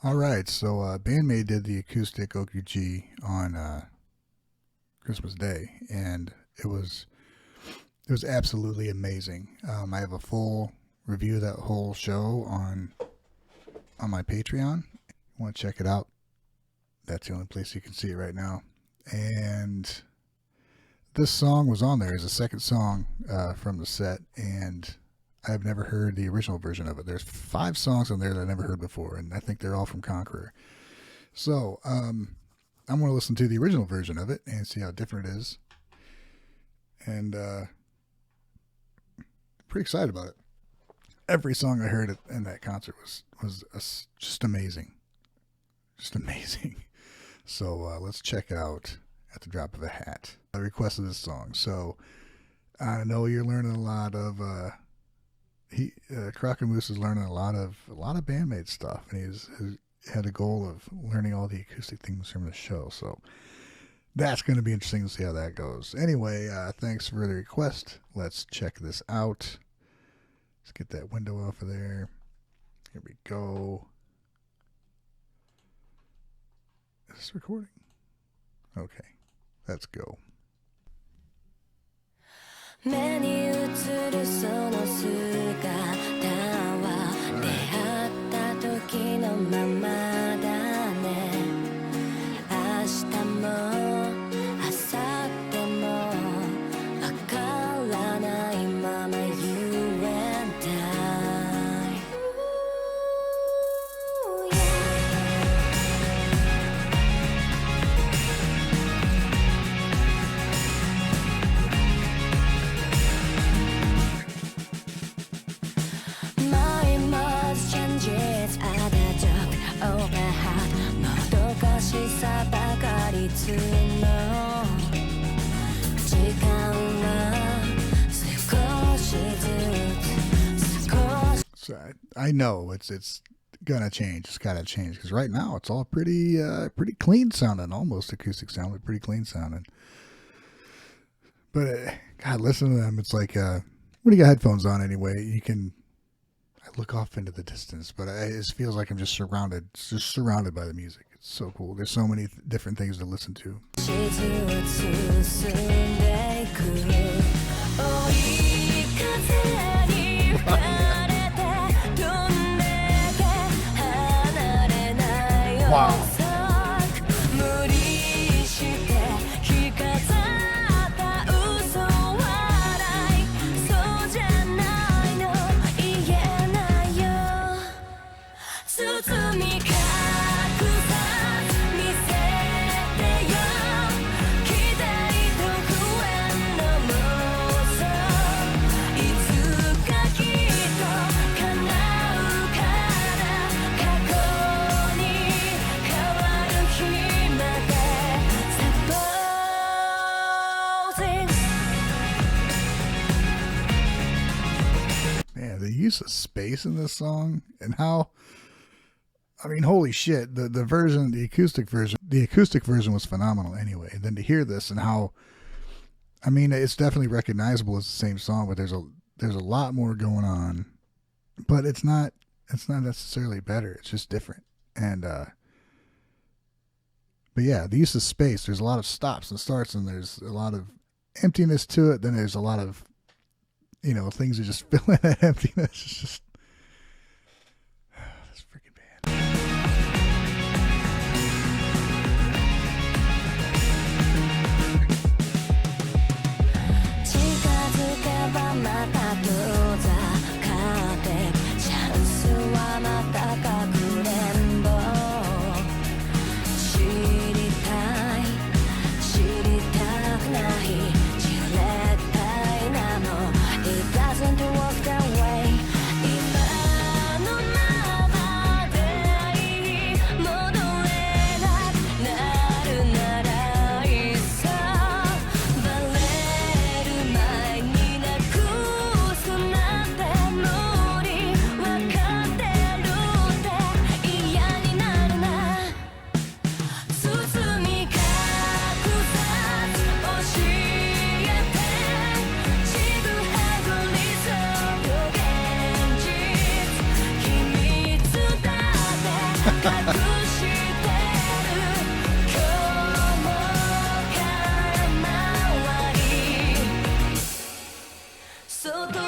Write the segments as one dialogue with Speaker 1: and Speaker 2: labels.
Speaker 1: All right, so BAND-MAID did the acoustic OQG on Christmas Day, and it was absolutely amazing. I have a full review of that whole show on my Patreon. You want to check it out? That's the only place you can see it right now. And this song was on there as a second song from the set, and I've never heard the original version of it. There's 5 songs on there that I never heard before, and I think they're all from Conqueror. So I'm going to listen to the original version of it and see how different it is. And pretty excited about it. Every song I heard in that concert was just amazing. Just amazing. So let's check it out at the drop of a hat. I requested this song. So I know you're learning a lot of... Crockamoose is learning a lot of BAND-MAID stuff, and he's had a goal of learning all the acoustic things from the show. So that's going to be interesting to see how that goes. Anyway, thanks for the request. Let's check this out. Let's get that window off of there. Here we go. Is this recording? Okay, let's go.
Speaker 2: 目に映るその姿は出会った時のままだね明日も明後日もわからないまま You and I My most changes are the joke overhead もどかしさばかり募る時間は少しずつ少し
Speaker 1: So I know it's gonna change. It's gotta change because right now it's all pretty clean sounding, almost acoustic sound, but pretty clean sounding. But God, listen to them. It's like when you got headphones on anyway, you can. I look off into the distance, but it just feels like I'm just surrounded by the music. It's so cool. There's so many different things to listen to.
Speaker 2: ずつ進んでいく追い風に吹かれて飛んでけ離れないよ
Speaker 1: Wow.
Speaker 2: 無理して着飾った嘘笑いそうじゃないの言えないよ包み隠さ見せてよ期待と不安の妄想いつかきっと叶うから過去に変わる日まで Supposing
Speaker 1: Man, the use of space in this song and how. I mean, holy shit! The acoustic version was phenomenal. Anyway, and then to hear this and how, I mean, it's definitely recognizable as the same song, but there's a lot more going on, but it's not necessarily better. It's just different. And but yeah, the use of space. There's a lot of stops and starts, and there's a lot of emptiness to it. Then there's a lot of things that just fill in that emptiness. It's just this freaking band.
Speaker 2: 近づけばまた遠ざかってチャンスはまたかくれんぼ知りたい知りたくない知れたいなの It doesn't walk that way It 今日も空回り外側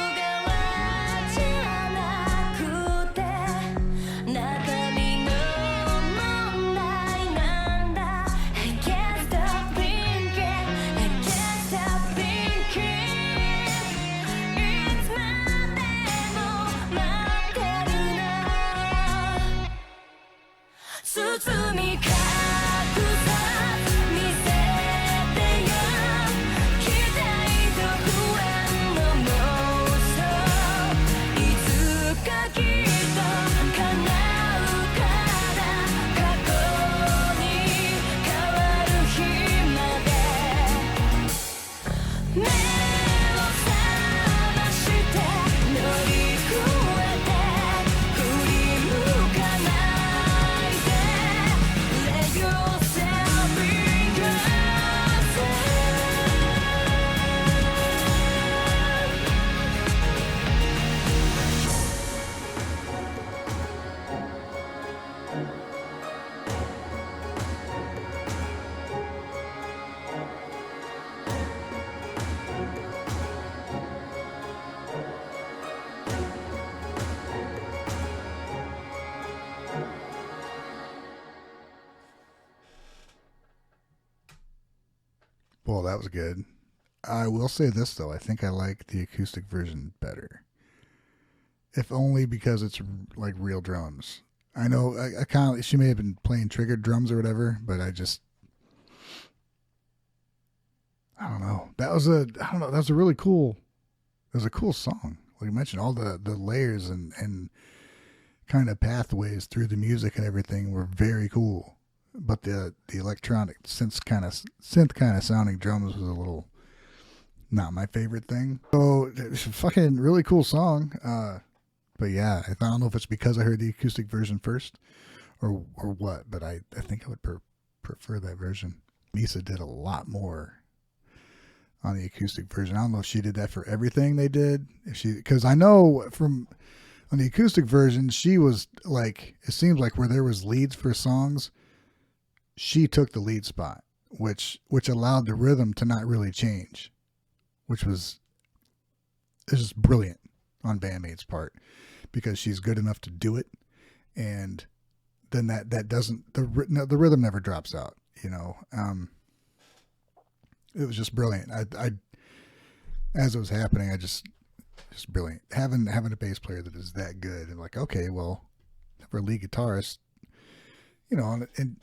Speaker 2: じゃなくて中身の問題なんだ I can't stop thinking I can't stop thinking いつまでも待ってるな包み隠さ見せてよ期待と不安の妄想いつかきっと叶うから過去に変わる日まで目を覚まして乗り越えて振り向かないで Let yourself be yourself
Speaker 1: Well, that was good. I will say this though, I think I like the acoustic version better. If only because it's like real drums. I know I kind of she may have been playing triggered drums or whatever, but I don't know. That was a really cool. It was a cool song. Like you mentioned, all the layers and kind of pathways through the music and everything were very cool. But the electronic synth kind of sounding drums was a little not my favorite thing. So it's a fucking really cool song. But yeah, I don't know if it's because I heard the acoustic version first or what, but I think I would prefer that version. Misa did a lot more on the acoustic version. I don't know if she did that for everything they did. Because I know from on the acoustic version, she was like, it seems like where there was leads for songs, she took the lead spot, which allowed the rhythm to not really change, which was just brilliant on BAND-MAID's part because she's good enough to do it, and then that doesn't the rhythm never drops out. You know, it was just brilliant. I as it was happening, I just brilliant having a bass player that is that good and like okay, well, for a lead guitarist, you know, and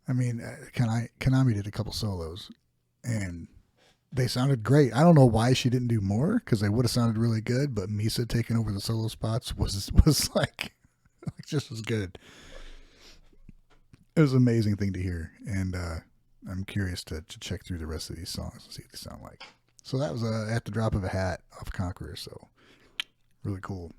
Speaker 1: I mean, Konami did a couple solos, and they sounded great. I don't know why she didn't do more because they would have sounded really good. But Misa taking over the solo spots was like just as good. It was an amazing thing to hear, and I'm curious to check through the rest of these songs and see what they sound like. So that was at the drop of a hat off Conqueror. So really cool.